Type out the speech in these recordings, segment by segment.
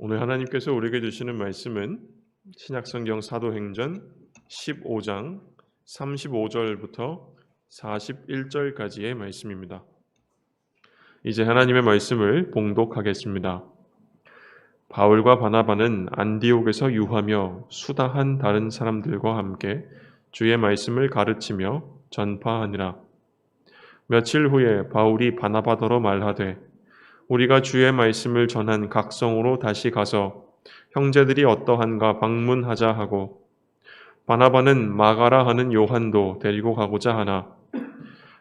오늘 하나님께서 우리에게 주시는 말씀은 신약성경 사도행전 15장 35절부터 41절까지의 말씀입니다. 이제 하나님의 말씀을 봉독하겠습니다. 바울과 바나바는 안디옥에서 유하며 수다한 다른 사람들과 함께 주의 말씀을 가르치며 전파하니라. 며칠 후에 바울이 바나바더러 말하되 우리가 주의 말씀을 전한 각성으로 다시 가서 형제들이 어떠한가 방문하자 하고, 바나바는 마가라 하는 요한도 데리고 가고자 하나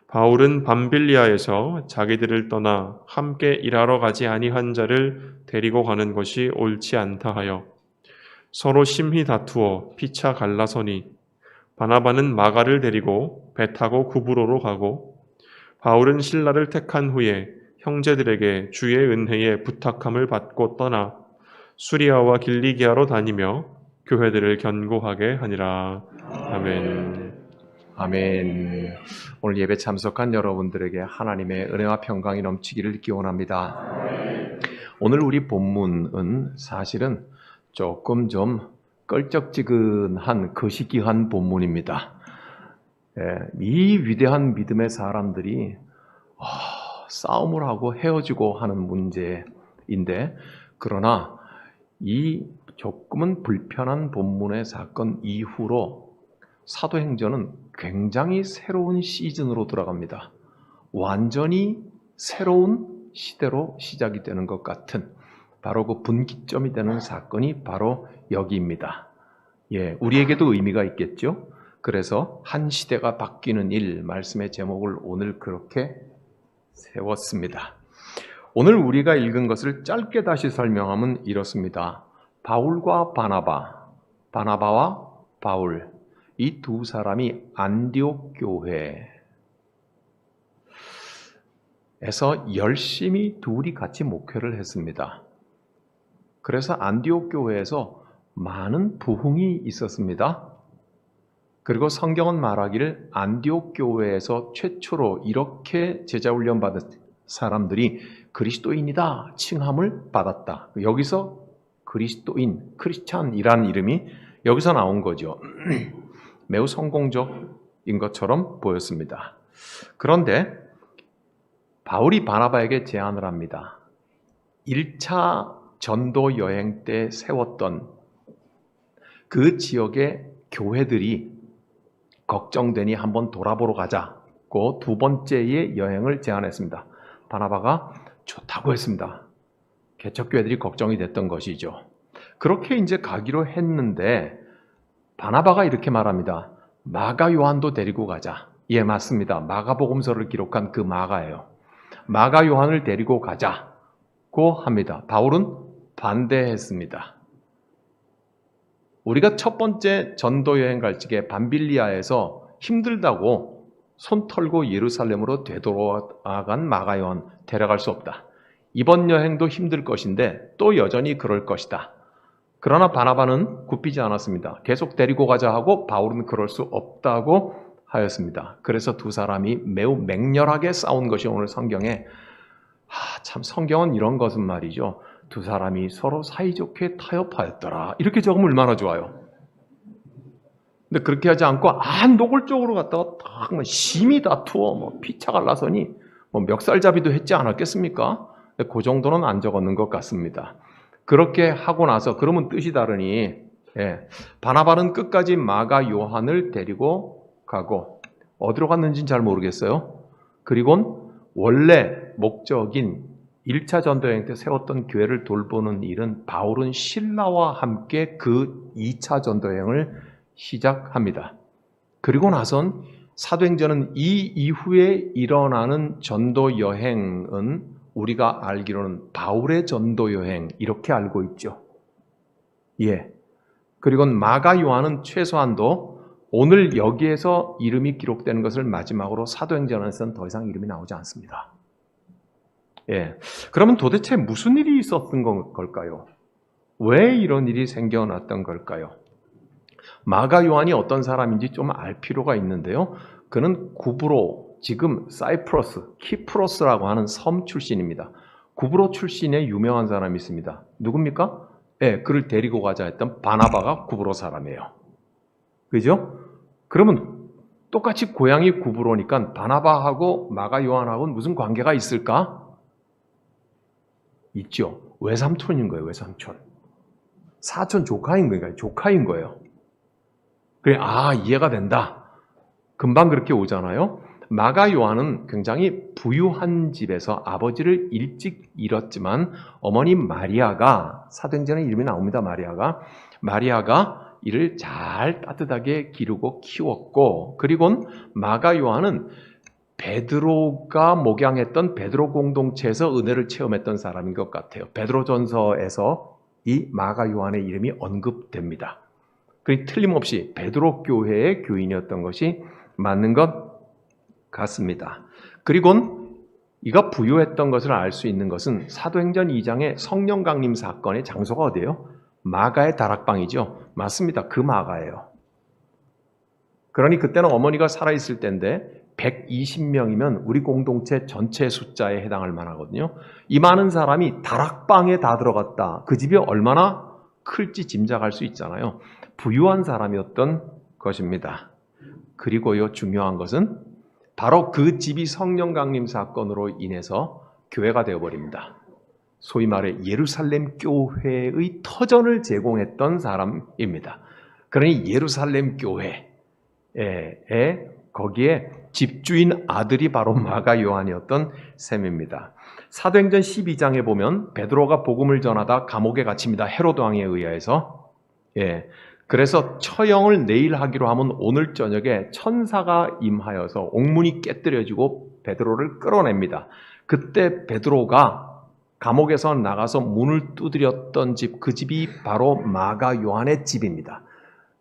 바울은 밤빌리아에서 자기들을 떠나 함께 일하러 가지 아니한 자를 데리고 가는 것이 옳지 않다 하여 서로 심히 다투어 피차 갈라서니, 바나바는 마가를 데리고 배 타고 구브로로 가고 바울은 실라를 택한 후에 형제들에게 주의 은혜에 부탁함을 받고 떠나 수리아와 길리기아로 다니며 교회들을 견고하게 하니라. 아멘. 아멘. 오늘 예배 참석한 여러분들에게 하나님의 은혜와 평강이 넘치기를 기원합니다. 오늘 우리 본문은 사실은 조금 좀 껄쩍지근한 거시기한 본문입니다. 이 위대한 믿음의 사람들이 싸움을 하고 헤어지고 하는 문제인데, 그러나 이 조금은 불편한 본문의 사건 이후로 사도행전은 굉장히 새로운 시즌으로 들어갑니다. 완전히 새로운 시대로 시작이 되는 것 같은, 바로 그 분기점이 되는 사건이 바로 여기입니다. 우리에게도 의미가 있겠죠. 그래서 한 시대가 바뀌는 일, 말씀의 제목을 오늘 그렇게 세웠습니다. 오늘 우리가 읽은 것을 짧게 다시 설명하면 이렇습니다. 바울과 바나바, 바나바와 바울, 이 두 사람이 안디옥 교회에서 열심히 둘이 같이 목회를 했습니다. 그래서 안디옥 교회에서 많은 부흥이 있었습니다. 그리고 성경은 말하기를 안디옥 교회에서 최초로 이렇게 제자훈련 받은 사람들이 그리스도인이다 칭함을 받았다. 여기서 그리스도인, 크리스찬이라는 이름이 여기서 나온 거죠. 매우 성공적인 것처럼 보였습니다. 그런데 바울이 바나바에게 제안을 합니다. 1차 전도 여행 때 세웠던 그 지역의 교회들이 걱정되니 한번 돌아보러 가자고 두 번째의 여행을 제안했습니다. 바나바가 좋다고 했습니다. 개척교회들이 걱정이 됐던 것이죠. 그렇게 이제 가기로 했는데 바나바가 이렇게 말합니다. 마가 요한도 데리고 가자. 예, 맞습니다. 마가복음서를 기록한 그 마가예요. 마가 요한을 데리고 가자고 합니다. 바울은 반대했습니다. 우리가 첫 번째 전도 여행 갈 적에 밤빌리아에서 힘들다고 손 털고 예루살렘으로 되돌아간 마가 요한 데려갈 수 없다. 이번 여행도 힘들 것인데 또 여전히 그럴 것이다. 그러나 바나바는 굽히지 않았습니다. 계속 데리고 가자 하고 바울은 그럴 수 없다고 하였습니다. 그래서 두 사람이 매우 맹렬하게 싸운 것이 오늘 성경에, 참 성경은 이런 것은 말이죠. 두 사람이 서로 사이좋게 타협하였더라. 이렇게 적으면 얼마나 좋아요. 근데 그렇게 하지 않고 노골적으로 갔다가 딱 심히 다투어 피차 갈라서니 멱살잡이도 했지 않았겠습니까? 그 정도는 안 적었는 것 같습니다. 그렇게 하고 나서 그러면 뜻이 다르니 바나바는 끝까지 마가 요한을 데리고 가고 어디로 갔는지는 잘 모르겠어요. 그리고는 원래 목적인 1차 전도여행 때 세웠던 교회를 돌보는 일은 바울은 실라와 함께 그 2차 전도여행을 시작합니다. 그리고 나선 사도행전은 이 이후에 일어나는 전도여행은 우리가 알기로는 바울의 전도여행 이렇게 알고 있죠. 그리고 마가 요한은 최소한도 오늘 여기에서 이름이 기록되는 것을 마지막으로 사도행전에서는 더 이상 이름이 나오지 않습니다. 그러면 도대체 무슨 일이 있었던 걸까요? 왜 이런 일이 생겨났던 걸까요? 마가 요한이 어떤 사람인지 좀 알 필요가 있는데요. 그는 구브로, 지금 사이프러스, 키프로스라고 하는 섬 출신입니다. 구브로 출신의 유명한 사람이 있습니다. 누굽니까? 그를 데리고 가자 했던 바나바가 구브로 사람이에요. 그죠? 그러면 똑같이 고향이 구브로니까 바나바하고 마가 요한하고는 무슨 관계가 있을까? 있죠. 외삼촌인 거예요. 외삼촌. 사촌 조카인 거예요. 조카인 거예요. 그래, 이해가 된다. 금방 그렇게 오잖아요. 마가 요한은 굉장히 부유한 집에서 아버지를 일찍 잃었지만 어머니 마리아가, 사도행전에 이름이 나옵니다. 마리아가 이를 잘 따뜻하게 기르고 키웠고, 그리고 마가 요한은 베드로가 목양했던 베드로 공동체에서 은혜를 체험했던 사람인 것 같아요. 베드로전서에서 이 마가 요한의 이름이 언급됩니다. 그러니 틀림없이 베드로 교회의 교인이었던 것이 맞는 것 같습니다. 그리고 이가 부유했던 것을 알 수 있는 것은 사도행전 2장의 성령 강림 사건의 장소가 어디예요? 마가의 다락방이죠. 맞습니다. 그 마가예요. 그러니 그때는 어머니가 살아있을 때인데 120명이면 우리 공동체 전체 숫자에 해당할 만하거든요. 이 많은 사람이 다락방에 다 들어갔다. 그 집이 얼마나 클지 짐작할 수 있잖아요. 부유한 사람이었던 것입니다. 그리고요, 중요한 것은 바로 그 집이 성령 강림 사건으로 인해서 교회가 되어버립니다. 소위 말해 예루살렘 교회의 터전을 제공했던 사람입니다. 그러니 예루살렘 교회에 거기에 집주인 아들이 바로 마가 요한이었던 셈입니다. 사도행전 12장에 보면 베드로가 복음을 전하다 감옥에 갇힙니다. 헤로드 왕에 의하여서. 그래서 처형을 내일 하기로 하면 오늘 저녁에 천사가 임하여서 옥문이 깨뜨려지고 베드로를 끌어냅니다. 그때 베드로가 감옥에서 나가서 문을 두드렸던 집, 그 집이 바로 마가 요한의 집입니다.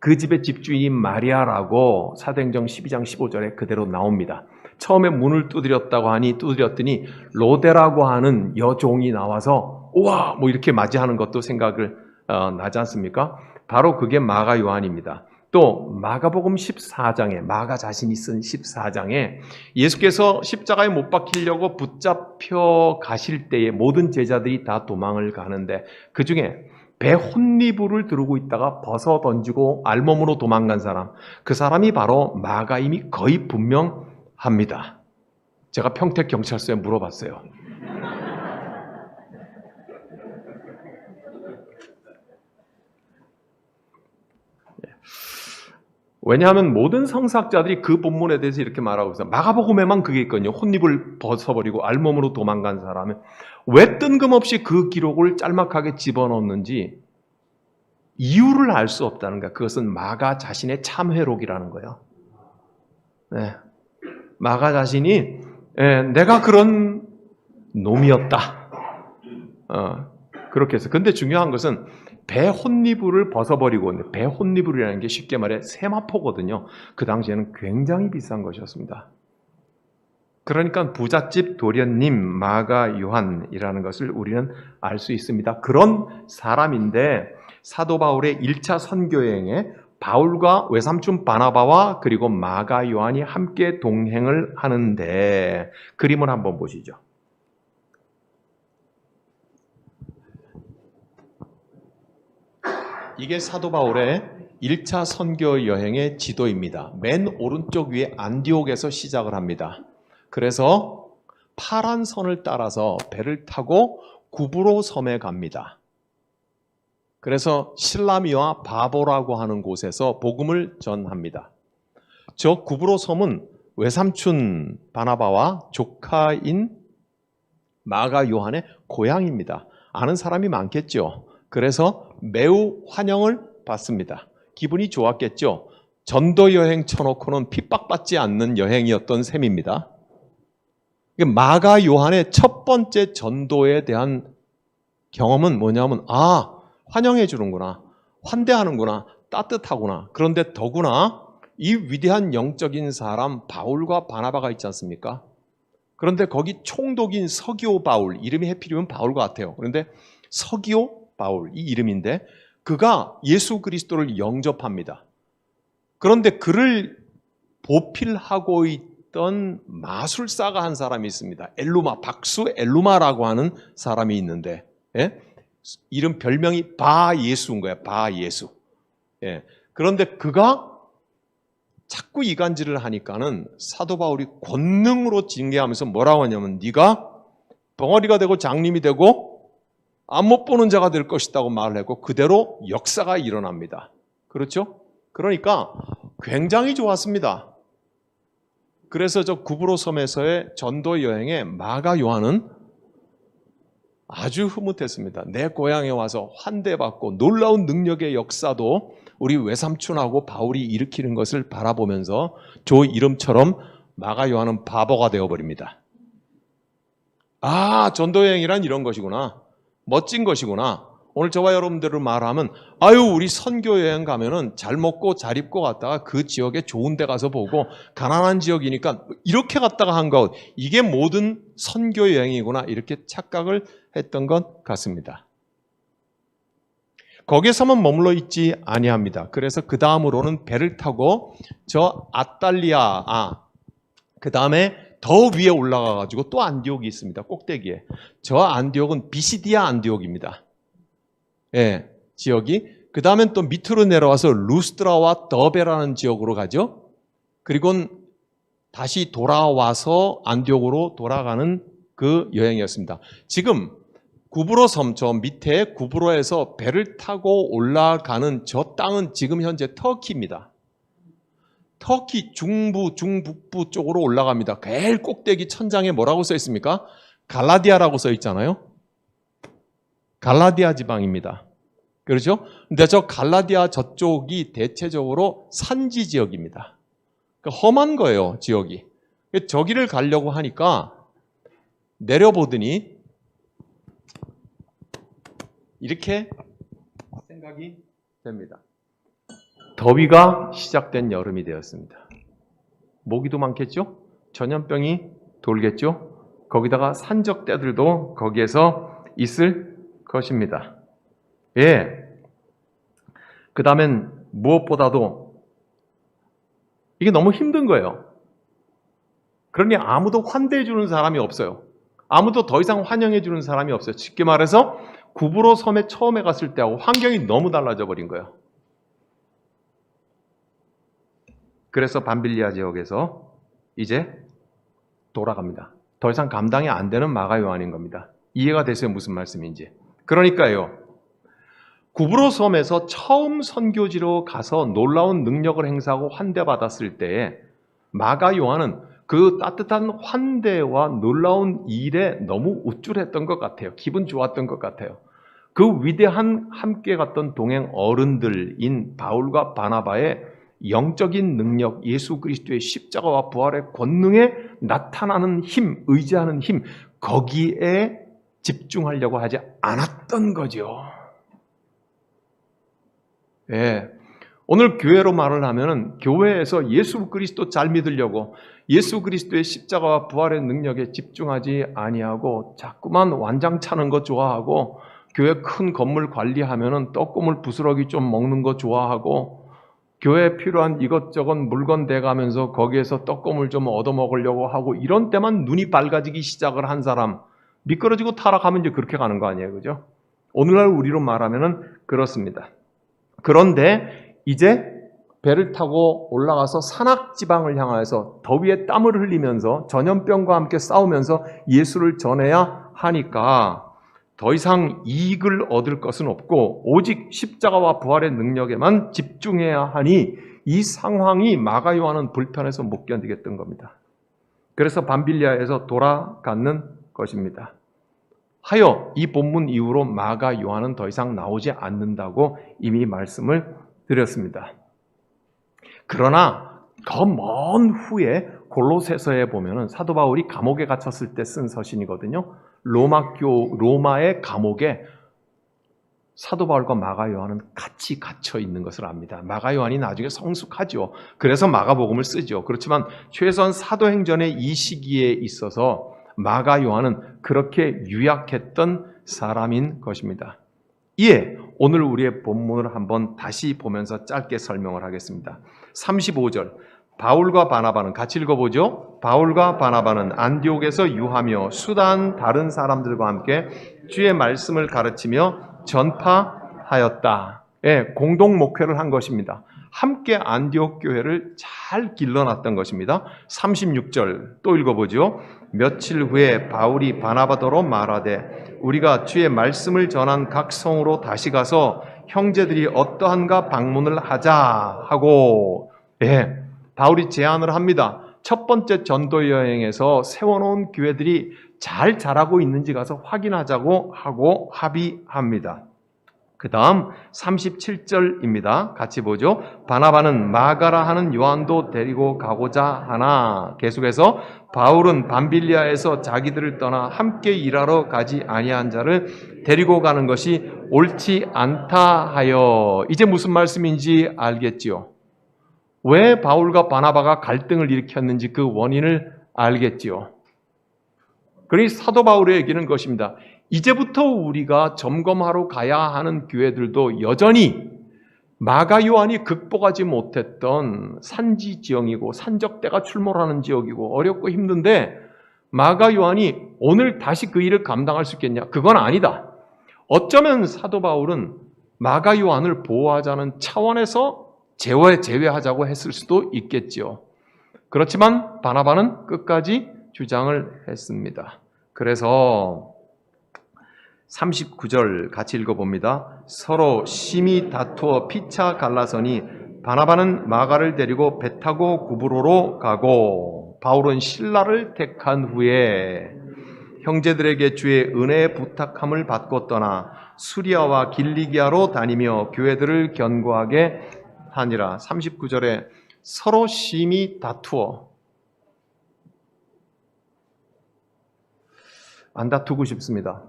그 집의 집주인이 마리아라고 사도행전 12장 15절에 그대로 나옵니다. 처음에 문을 두드렸더니 로데라고 하는 여종이 나와서 우와 뭐 이렇게 맞이하는 것도 생각을 나지 않습니까? 바로 그게 마가 요한입니다. 또 마가복음 14장에 마가 자신이 쓴 14장에 예수께서 십자가에 못 박히려고 붙잡혀 가실 때에 모든 제자들이 다 도망을 가는데 그 중에 배 혼니부를 두르고 있다가 벗어 던지고 알몸으로 도망간 사람, 그 사람이 바로 마가임이 거의 분명합니다. 제가 평택경찰서에 물어봤어요. 왜냐하면 모든 성사학자들이 그 본문에 대해서 이렇게 말하고 있어요. 마가복음에만 그게 있거든요. 혼입을 벗어버리고 알몸으로 도망간 사람은 왜 뜬금없이 그 기록을 짤막하게 집어넣는지 이유를 알 수 없다는 거야. 그것은 마가 자신의 참회록이라는 거예요. 마가 자신이 내가 그런 놈이었다. 그렇게 해서. 근데 중요한 것은 배 혼니부를 벗어버리고, 배 혼니부라는 게 쉽게 말해 세마포거든요. 그 당시에는 굉장히 비싼 것이었습니다. 그러니까 부잣집 도련님 마가 요한이라는 것을 우리는 알 수 있습니다. 그런 사람인데 사도 바울의 1차 선교여행에 바울과 외삼촌 바나바와 그리고 마가 요한이 함께 동행을 하는데 그림을 한번 보시죠. 이게 사도 바울의 1차 선교 여행의 지도입니다. 맨 오른쪽 위에 안디옥에서 시작을 합니다. 그래서 파란 선을 따라서 배를 타고 구브로 섬에 갑니다. 그래서 실라미와 바보라고 하는 곳에서 복음을 전합니다. 저 구브로 섬은 외삼촌 바나바와 조카인 마가 요한의 고향입니다. 아는 사람이 많겠죠. 그래서 매우 환영을 받습니다. 기분이 좋았겠죠. 전도 여행 쳐놓고는 핍박받지 않는 여행이었던 셈입니다. 마가 요한의 첫 번째 전도에 대한 경험은 뭐냐면 환영해 주는구나, 환대하는구나, 따뜻하구나. 그런데 더구나 이 위대한 영적인 사람 바울과 바나바가 있지 않습니까? 그런데 거기 총독인 서기오 바울, 이름이 해필이면 바울 같아요. 그런데 서기오 바울, 이 이름인데 그가 예수 그리스도를 영접합니다. 그런데 그를 보필하고 있던 마술사가 한 사람이 있습니다. 박수 엘루마라고 하는 사람이 있는데 이름 별명이 바 예수인 거야. 바 예수. 예. 그런데 그가 자꾸 이간질을 하니까는 사도 바울이 권능으로 징계하면서 뭐라고 하냐면 네가 벙어리가 되고 장님이 되고 안 못 보는 자가 될 것이라고 말을 했고 그대로 역사가 일어납니다. 그렇죠? 그러니까 굉장히 좋았습니다. 그래서 저 구브로 섬에서의 전도 여행에 마가 요한은 아주 흐뭇했습니다. 내 고향에 와서 환대받고 놀라운 능력의 역사도 우리 외삼촌하고 바울이 일으키는 것을 바라보면서 저 이름처럼 마가 요한은 바보가 되어버립니다. 아, 전도여행이란 이런 것이구나. 멋진 것이구나. 오늘 저와 여러분들을 말하면 아유 우리 선교여행 가면은 잘 먹고 잘 입고 갔다가 그 지역에 좋은 데 가서 보고 가난한 지역이니까 이렇게 갔다가 한 것 이게 모든 선교여행이구나 이렇게 착각을 했던 것 같습니다. 거기에서만 머물러 있지 아니합니다. 그래서 그 다음으로는 배를 타고 저 아탈리아 그 다음에 더 위에 올라가가지고 또 안디옥이 있습니다. 꼭대기에. 저 안디옥은 비시디아 안디옥입니다. 예, 지역이. 그 다음엔 또 밑으로 내려와서 루스드라와 더베라는 지역으로 가죠. 그리고 다시 돌아와서 안디옥으로 돌아가는 그 여행이었습니다. 지금 구브로 섬 저 밑에 구브로에서 배를 타고 올라가는 저 땅은 지금 현재 터키입니다. 터키 중부, 중북부 쪽으로 올라갑니다. 제일 꼭대기 천장에 뭐라고 써 있습니까? 갈라디아라고 써 있잖아요. 갈라디아 지방입니다. 그렇죠? 근데 저 갈라디아 저쪽이 대체적으로 산지 지역입니다. 그러니까 험한 거예요, 지역이. 저기를 가려고 하니까 내려보더니 이렇게 생각이 됩니다. 더위가 시작된 여름이 되었습니다. 모기도 많겠죠? 전염병이 돌겠죠? 거기다가 산적떼들도 거기에서 있을 것입니다. 예. 그 다음엔 무엇보다도 이게 너무 힘든 거예요. 그러니 아무도 환대해 주는 사람이 없어요. 아무도 더 이상 환영해 주는 사람이 없어요. 쉽게 말해서 구브로 섬에 처음에 갔을 때하고 환경이 너무 달라져 버린 거예요. 그래서 밤빌리아 지역에서 이제 돌아갑니다. 더 이상 감당이 안 되는 마가 요한인 겁니다. 이해가 되세요? 무슨 말씀인지. 그러니까요. 구브로 섬에서 처음 선교지로 가서 놀라운 능력을 행사하고 환대받았을 때에 마가 요한은 그 따뜻한 환대와 놀라운 일에 너무 우쭐했던 것 같아요. 기분 좋았던 것 같아요. 그 위대한 함께 갔던 동행 어른들인 바울과 바나바의 영적인 능력, 예수 그리스도의 십자가와 부활의 권능에 나타나는 힘, 의지하는 힘, 거기에 집중하려고 하지 않았던 거죠. 예. 오늘 교회로 말을 하면은 교회에서 예수 그리스도 잘 믿으려고 예수 그리스도의 십자가와 부활의 능력에 집중하지 아니하고 자꾸만 완장 차는 거 좋아하고 교회 큰 건물 관리하면은 떡고물 부스러기 좀 먹는 거 좋아하고 교회에 필요한 이것저것 물건 대가면서 거기에서 떡고물 좀 얻어먹으려고 하고 이런 때만 눈이 밝아지기 시작을 한 사람 미끄러지고 타락하면 이제 그렇게 가는 거 아니에요. 그죠? 오늘날 우리로 말하면은 그렇습니다. 그런데 이제 배를 타고 올라가서 산악지방을 향하여서 더위에 땀을 흘리면서 전염병과 함께 싸우면서 예수를 전해야 하니까 더 이상 이익을 얻을 것은 없고 오직 십자가와 부활의 능력에만 집중해야 하니 이 상황이 마가 요한은 불편해서 못 견디겠던 겁니다. 그래서 밤빌리아에서 돌아가는 것입니다. 하여 이 본문 이후로 마가 요한은 더 이상 나오지 않는다고 이미 말씀을 드렸습니다. 그러나 더 먼 후에 골로새서에 보면은 사도 바울이 감옥에 갇혔을 때 쓴 서신이거든요. 로마의 감옥에 사도 바울과 마가 요한은 같이 갇혀 있는 것을 압니다. 마가 요한이 나중에 성숙하죠. 그래서 마가복음을 쓰죠. 그렇지만 최소한 사도행전의 이 시기에 있어서 마가 요한은 그렇게 유약했던 사람인 것입니다. 이에 오늘 우리의 본문을 한번 다시 보면서 짧게 설명을 하겠습니다. 35절 바울과 바나바는 같이 읽어보죠. 바울과 바나바는 안디옥에서 유하며 수단 다른 사람들과 함께 주의 말씀을 가르치며 전파하였다. 예, 공동 목회를 한 것입니다. 함께 안디옥 교회를 잘 길러놨던 것입니다. 36절 또 읽어보죠. 며칠 후에 바울이 바나바더로 말하되 우리가 주의 말씀을 전한 각 성으로 다시 가서 형제들이 어떠한가 방문을 하자 하고, 예, 바울이 제안을 합니다. 첫 번째 전도 여행에서 세워놓은 교회들이 잘 자라고 있는지 가서 확인하자고 하고 합의합니다. 그 다음 37절입니다. 같이 보죠. 바나바는 마가라 하는 요한도 데리고 가고자 하나, 계속해서 바울은 밤빌리아에서 자기들을 떠나 함께 일하러 가지 아니한 자를 데리고 가는 것이 옳지 않다 하여. 이제 무슨 말씀인지 알겠지요? 왜 바울과 바나바가 갈등을 일으켰는지 그 원인을 알겠지요? 그러니 사도 바울의 얘기는 것입니다. 이제부터 우리가 점검하러 가야 하는 교회들도 여전히 마가 요한이 극복하지 못했던 산지 지형이고 산적대가 출몰하는 지역이고 어렵고 힘든데 마가 요한이 오늘 다시 그 일을 감당할 수 있겠냐? 그건 아니다. 어쩌면 사도 바울은 마가 요한을 보호하자는 차원에서 제외하자고 했을 수도 있겠지요. 그렇지만 바나바는 끝까지 주장을 했습니다. 그래서 39절 같이 읽어봅니다. 서로 심히 다투어 피차 갈라서니 바나바는 마가를 데리고 배 타고 구브로로 가고 바울은 실라를 택한 후에 형제들에게 주의 은혜의 부탁함을 받고 떠나 수리아와 길리기아로 다니며 교회들을 견고하게 하니라. 39절에 서로 심히 다투어. 안 다투고 싶습니다.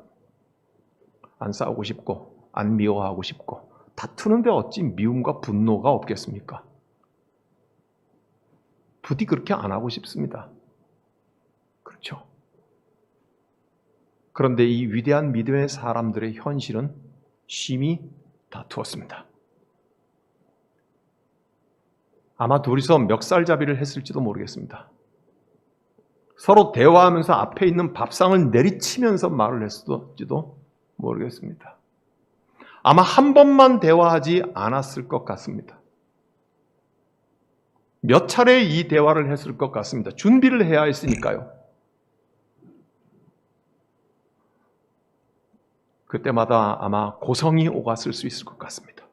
안 싸우고 싶고 안 미워하고 싶고 다투는데 어찌 미움과 분노가 없겠습니까? 부디 그렇게 안 하고 싶습니다. 그렇죠? 그런데 이 위대한 믿음의 사람들의 현실은 심히 다투었습니다. 아마 둘이서 멱살잡이를 했을지도 모르겠습니다. 서로 대화하면서 앞에 있는 밥상을 내리치면서 말을 했을지도 모르겠습니다. 아마 한 번만 대화하지 않았을 것 같습니다. 몇 차례 이 대화를 했을 것 같습니다. 준비를 해야 했으니까요. 그때마다 아마 고성이 오갔을 수 있을 것 같습니다.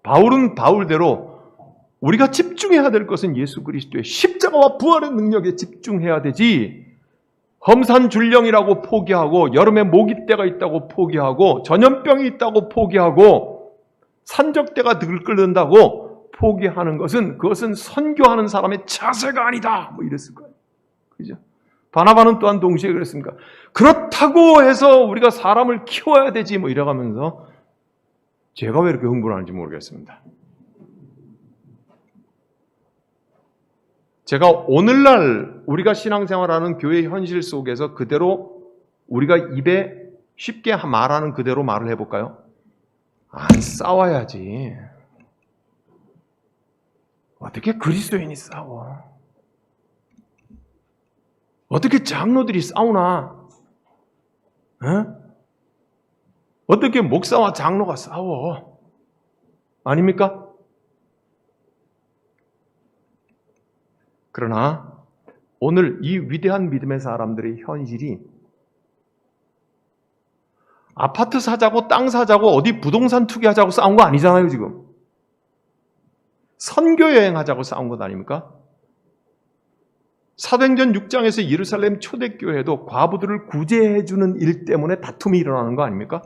바울은 바울대로 우리가 집중해야 될 것은 예수 그리스도의 십자가와 부활의 능력에 집중해야 되지, 험산줄령이라고 포기하고 여름에 모기때가 있다고 포기하고 전염병이 있다고 포기하고 산적대가 들끓는다고 포기하는 것은 그것은 선교하는 사람의 자세가 아니다. 뭐 이랬을 거예요. 그죠? 바나바는 또한 동시에 그랬습니까? 그렇다고 해서 우리가 사람을 키워야 되지 뭐 이래가면서 제가 왜 이렇게 흥분하는지 모르겠습니다. 제가 오늘날 우리가 신앙생활하는 교회 현실 속에서 그대로 우리가 입에 쉽게 말하는 그대로 말을 해볼까요? 안 싸워야지. 어떻게 그리스도인이 싸워? 어떻게 장로들이 싸우나? 에? 어떻게 목사와 장로가 싸워? 아닙니까? 그러나 오늘 이 위대한 믿음의 사람들의 현실이 아파트 사자고 땅 사자고 어디 부동산 투기하자고 싸운 거 아니잖아요. 지금 선교 여행하자고 싸운 것 아닙니까? 사도행전 6장에서 예루살렘 초대교회도 과부들을 구제해주는 일 때문에 다툼이 일어나는 거 아닙니까?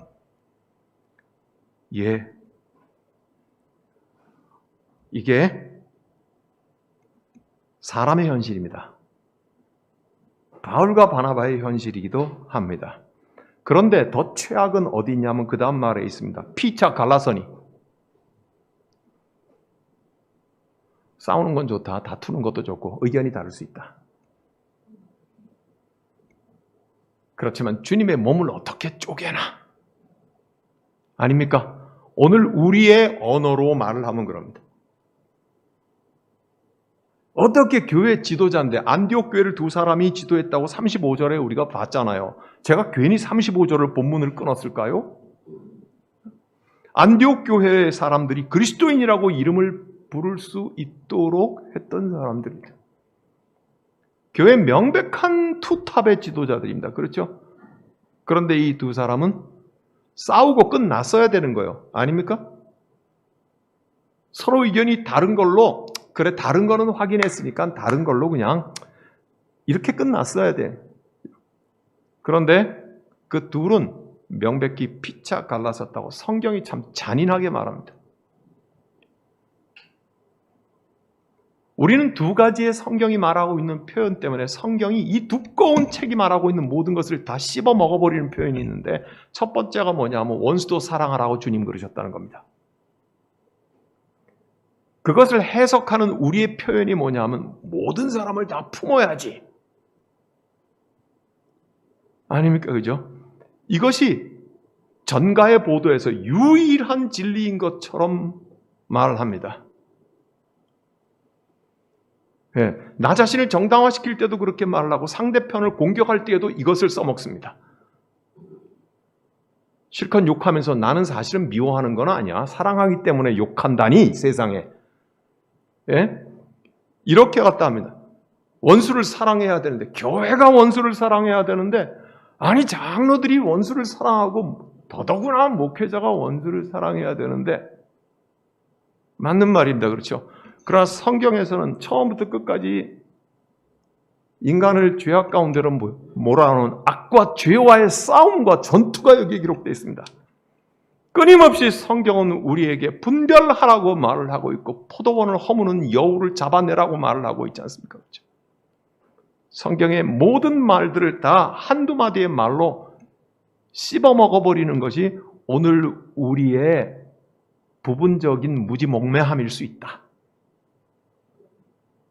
예. 이게 사람의 현실입니다. 바울과 바나바의 현실이기도 합니다. 그런데 더 최악은 어디 있냐면 그 다음 말에 있습니다. 피차 갈라서니. 싸우는 건 좋다. 다투는 것도 좋고 의견이 다를 수 있다. 그렇지만 주님의 몸을 어떻게 쪼개나? 아닙니까? 오늘 우리의 언어로 말을 하면 그럽니다. 어떻게 교회 지도자인데 안디옥 교회를 두 사람이 지도했다고 35절에 우리가 봤잖아요. 제가 괜히 35절을 본문을 끊었을까요? 안디옥 교회의 사람들이 그리스도인이라고 이름을 부를 수 있도록 했던 사람들입니다. 교회 명백한 투탑의 지도자들입니다. 그렇죠? 그런데 이 두 사람은 싸우고 끝났어야 되는 거예요. 아닙니까? 서로 의견이 다른 걸로, 그래 다른 거는 확인했으니까 다른 걸로 그냥 이렇게 끝났어야 돼. 그런데 그 둘은 명백히 피차 갈라섰다고 성경이 참 잔인하게 말합니다. 우리는 두 가지의 성경이 말하고 있는 표현 때문에 성경이 이 두꺼운 책이 말하고 있는 모든 것을 다 씹어 먹어버리는 표현이 있는데, 첫 번째가 뭐냐면 원수도 사랑하라고 주님 그러셨다는 겁니다. 그것을 해석하는 우리의 표현이 뭐냐면 모든 사람을 다 품어야지. 아닙니까? 그죠? 이것이 전가의 보도에서 유일한 진리인 것처럼 말을 합니다. 예, 나 자신을 정당화시킬 때도 그렇게 말을 하고 상대편을 공격할 때에도 이것을 써먹습니다. 실컷 욕하면서 나는 사실은 미워하는 건 아니야. 사랑하기 때문에 욕한다니 세상에. 예? 이렇게 갖다 합니다. 원수를 사랑해야 되는데, 교회가 원수를 사랑해야 되는데, 아니 장로들이 원수를 사랑하고 더더구나 목회자가 원수를 사랑해야 되는데, 맞는 말입니다. 그렇죠? 그러나 성경에서는 처음부터 끝까지 인간을 죄악 가운데로 몰아넣은 악과 죄와의 싸움과 전투가 여기에 기록되어 있습니다. 끊임없이 성경은 우리에게 분별하라고 말을 하고 있고 포도원을 허무는 여우를 잡아내라고 말을 하고 있지 않습니까? 그렇죠? 성경의 모든 말들을 다 한두 마디의 말로 씹어먹어버리는 것이 오늘 우리의 부분적인 무지몽매함일 수 있다.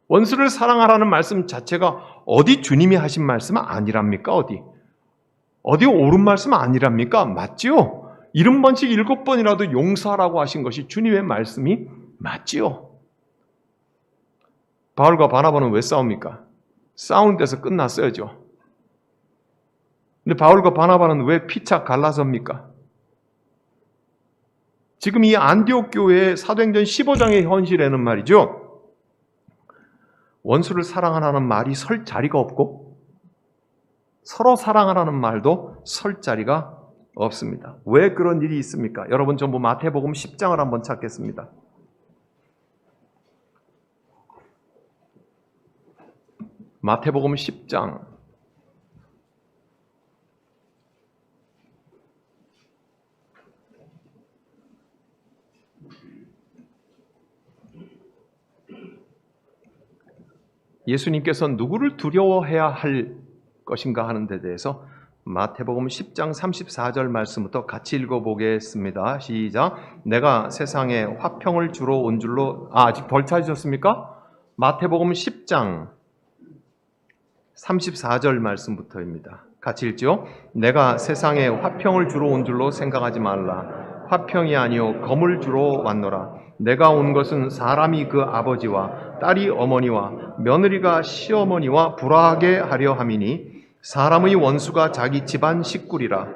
원수를 사랑하라는 말씀 자체가 어디 주님이 하신 말씀은 아니랍니까? 어디 옳은 말씀 아니랍니까? 맞지요? 70번씩 7번이라도 용서하라고 하신 것이 주님의 말씀이 맞지요? 바울과 바나바는 왜 싸웁니까? 싸우는 데서 끝났어야죠. 근데 바울과 바나바는 왜 피차 갈라섭니까? 지금 이 안디옥 교회의 사도행전 15장의 현실에는 말이죠, 원수를 사랑하라는 말이 설 자리가 없고 서로 사랑하라는 말도 설 자리가 없습니다. 왜 그런 일이 있습니까? 여러분 전부 마태복음 10장을 한번 찾겠습니다. 마태복음 10장 예수님께서 누구를 두려워해야 할 것인가 하는 데 대해서 마태복음 10장 34절 말씀부터 같이 읽어보겠습니다. 시작. 내가 세상에 화평을 주러 온 줄로 아직 덜 찾으셨습니까? 마태복음 10장 34절 말씀부터입니다. 같이 읽죠. 내가 세상에 화평을 주러 온 줄로 생각하지 말라. 화평이 아니요 검을 주러 왔노라. 내가 온 것은 사람이 그 아버지와 딸이 어머니와 며느리가 시어머니와 불화하게 하려 함이니 사람의 원수가 자기 집안 식구리라.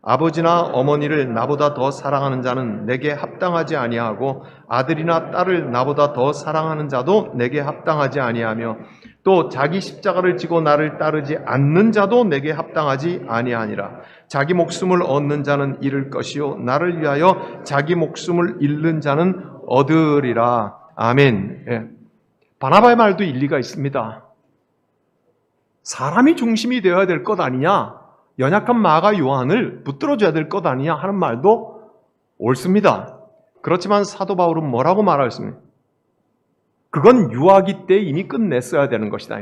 아버지나 어머니를 나보다 더 사랑하는 자는 내게 합당하지 아니하고 아들이나 딸을 나보다 더 사랑하는 자도 내게 합당하지 아니하며 또 자기 십자가를 지고 나를 따르지 않는 자도 내게 합당하지 아니하니라. 자기 목숨을 얻는 자는 잃을 것이요 나를 위하여 자기 목숨을 잃는 자는 얻으리라. 아멘. 예. 바나바의 말도 일리가 있습니다. 사람이 중심이 되어야 될 것 아니냐, 연약한 마가 요한을 붙들어줘야 될 것 아니냐 하는 말도 옳습니다. 그렇지만 사도 바울은 뭐라고 말하였습니까? 그건 유아기 때 이미 끝냈어야 되는 것이다.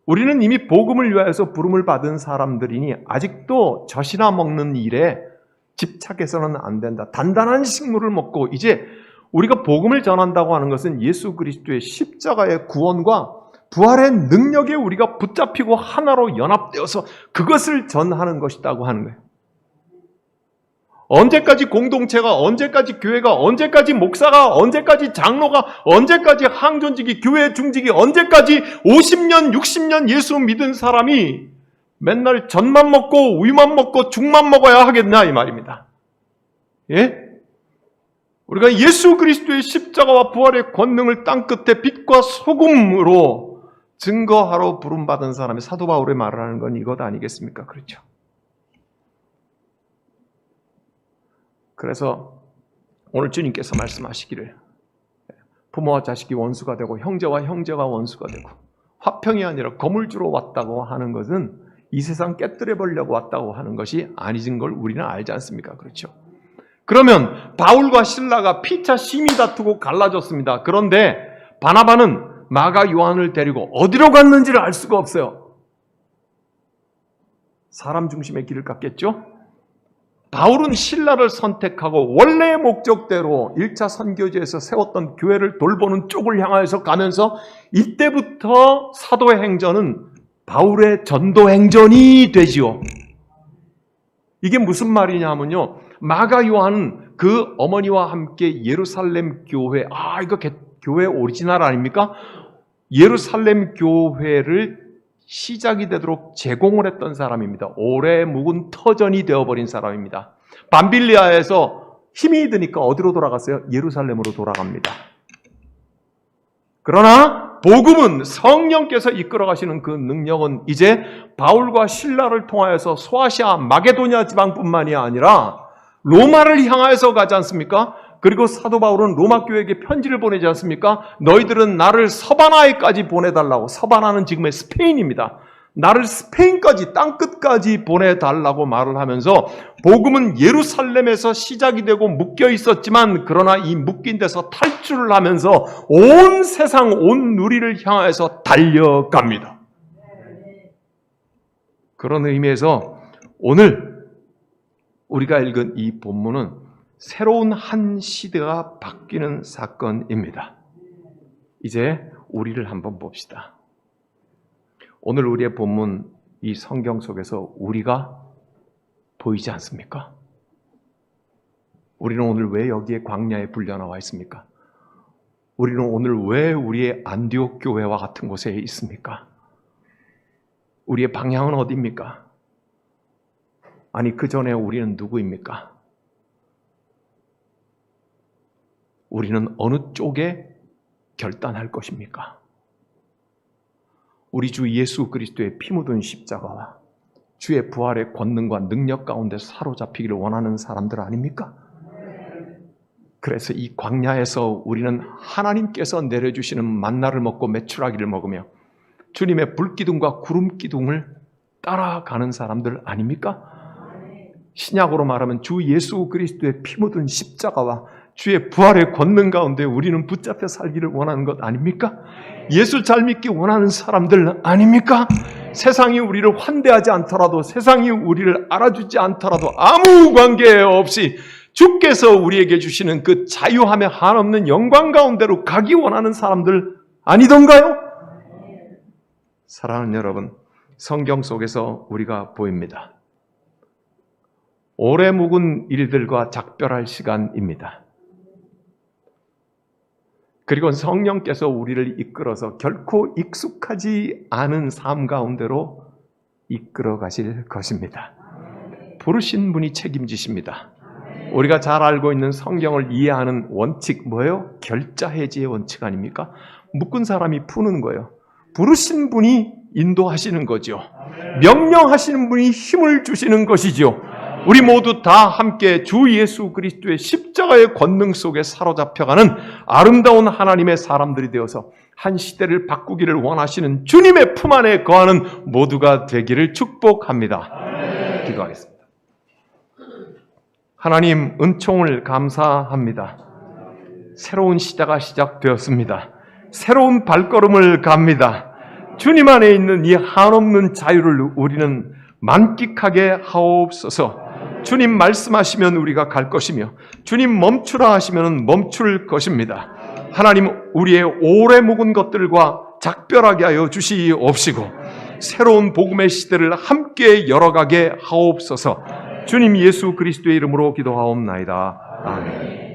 우리는 이미 복음을 위하여서 부름을 받은 사람들이니 아직도 젖이나 먹는 일에 집착해서는 안 된다. 단단한 식물을 먹고, 이제 우리가 복음을 전한다고 하는 것은 예수 그리스도의 십자가의 구원과 부활의 능력에 우리가 붙잡히고 하나로 연합되어서 그것을 전하는 것이라고 하는 거예요. 언제까지 공동체가, 언제까지 교회가, 언제까지 목사가, 언제까지 장로가, 언제까지 항존직이, 교회 중직이, 언제까지 50년, 60년 예수 믿은 사람이 맨날 젖만 먹고 우유만 먹고 죽만 먹어야 하겠냐 이 말입니다. 예? 우리가 예수 그리스도의 십자가와 부활의 권능을 땅끝에 빛과 소금으로 증거하러 부름받은 사람이 사도 바울의 말을 하는 건 이것 아니겠습니까? 그렇죠. 그래서 오늘 주님께서 말씀하시기를 부모와 자식이 원수가 되고 형제와 형제가 원수가 되고 화평이 아니라 검을 주러 왔다고 하는 것은 이 세상 깨뜨려 보려고 왔다고 하는 것이 아니진 걸 우리는 알지 않습니까? 그렇죠. 그러면 바울과 실라가 피차 심히 다투고 갈라졌습니다. 그런데 바나바는 마가 요한을 데리고 어디로 갔는지를 알 수가 없어요. 사람 중심의 길을 갔겠죠? 바울은 실라를 선택하고 원래의 목적대로 1차 선교지에서 세웠던 교회를 돌보는 쪽을 향해서 가면서 이때부터 사도의 행전은 바울의 전도 행전이 되지요. 이게 무슨 말이냐면요. 마가 요한은 그 어머니와 함께 예루살렘 교회, 이거 교회 오리지널 아닙니까? 예루살렘 교회를 시작이 되도록 제공을 했던 사람입니다. 오래 묵은 터전이 되어버린 사람입니다. 밤빌리아에서 힘이 드니까 어디로 돌아갔어요? 예루살렘으로 돌아갑니다. 그러나 복음은 성령께서 이끌어 가시는 그 능력은 이제 바울과 실라를 통하여서 소아시아 마게도냐 지방뿐만이 아니라 로마를 향하여서 가지 않습니까? 그리고 사도 바울은 로마 교회에게 편지를 보내지 않습니까? 너희들은 나를 서바나에까지 보내달라고. 서바나는 지금의 스페인입니다. 나를 스페인까지, 땅끝까지 보내달라고 말을 하면서 복음은 예루살렘에서 시작이 되고 묶여 있었지만 그러나 이 묶인 데서 탈출을 하면서 온 세상, 온 누리를 향해서 달려갑니다. 그런 의미에서 오늘 우리가 읽은 이 본문은 새로운 한 시대가 바뀌는 사건입니다. 이제 우리를 한번 봅시다. 오늘 우리의 본문 이 성경 속에서 우리가 보이지 않습니까? 우리는 오늘 왜 여기에 광야에 불려 나와 있습니까? 우리는 오늘 왜 우리의 안디옥 교회와 같은 곳에 있습니까? 우리의 방향은 어디입니까? 아니 그 전에 우리는 누구입니까? 우리는 어느 쪽에 결단할 것입니까? 우리 주 예수 그리스도의 피 묻은 십자가와 주의 부활의 권능과 능력 가운데 사로잡히기를 원하는 사람들 아닙니까? 그래서 이 광야에서 우리는 하나님께서 내려주시는 만나를 먹고 메추라기를 먹으며 주님의 불기둥과 구름기둥을 따라가는 사람들 아닙니까? 신약으로 말하면 주 예수 그리스도의 피 묻은 십자가와 주의 부활의 권능 가운데 우리는 붙잡혀 살기를 원하는 것 아닙니까? 예수 잘 믿기 원하는 사람들 아닙니까? 세상이 우리를 환대하지 않더라도 세상이 우리를 알아주지 않더라도 아무 관계없이 주께서 우리에게 주시는 그 자유함에 한없는 영광 가운데로 가기 원하는 사람들 아니던가요? 사랑하는 여러분, 성경 속에서 우리가 보입니다. 오래 묵은 일들과 작별할 시간입니다. 그리고 성령께서 우리를 이끌어서 결코 익숙하지 않은 삶 가운데로 이끌어 가실 것입니다. 부르신 분이 책임지십니다. 우리가 잘 알고 있는 성경을 이해하는 원칙 뭐예요? 결자해지의 원칙 아닙니까? 묶은 사람이 푸는 거예요. 부르신 분이 인도하시는 거죠. 명령하시는 분이 힘을 주시는 것이죠. 우리 모두 다 함께 주 예수 그리스도의 십자가의 권능 속에 사로잡혀가는 아름다운 하나님의 사람들이 되어서 한 시대를 바꾸기를 원하시는 주님의 품 안에 거하는 모두가 되기를 축복합니다. 기도하겠습니다. 하나님, 은총을 감사합니다. 새로운 시대가 시작되었습니다. 새로운 발걸음을 갑니다. 주님 안에 있는 이 한없는 자유를 우리는 만끽하게 하옵소서. 주님 말씀하시면 우리가 갈 것이며 주님 멈추라 하시면 멈출 것입니다. 하나님, 우리의 오래 묵은 것들과 작별하게 하여 주시옵시고 새로운 복음의 시대를 함께 열어가게 하옵소서. 주님 예수 그리스도의 이름으로 기도하옵나이다. 아멘.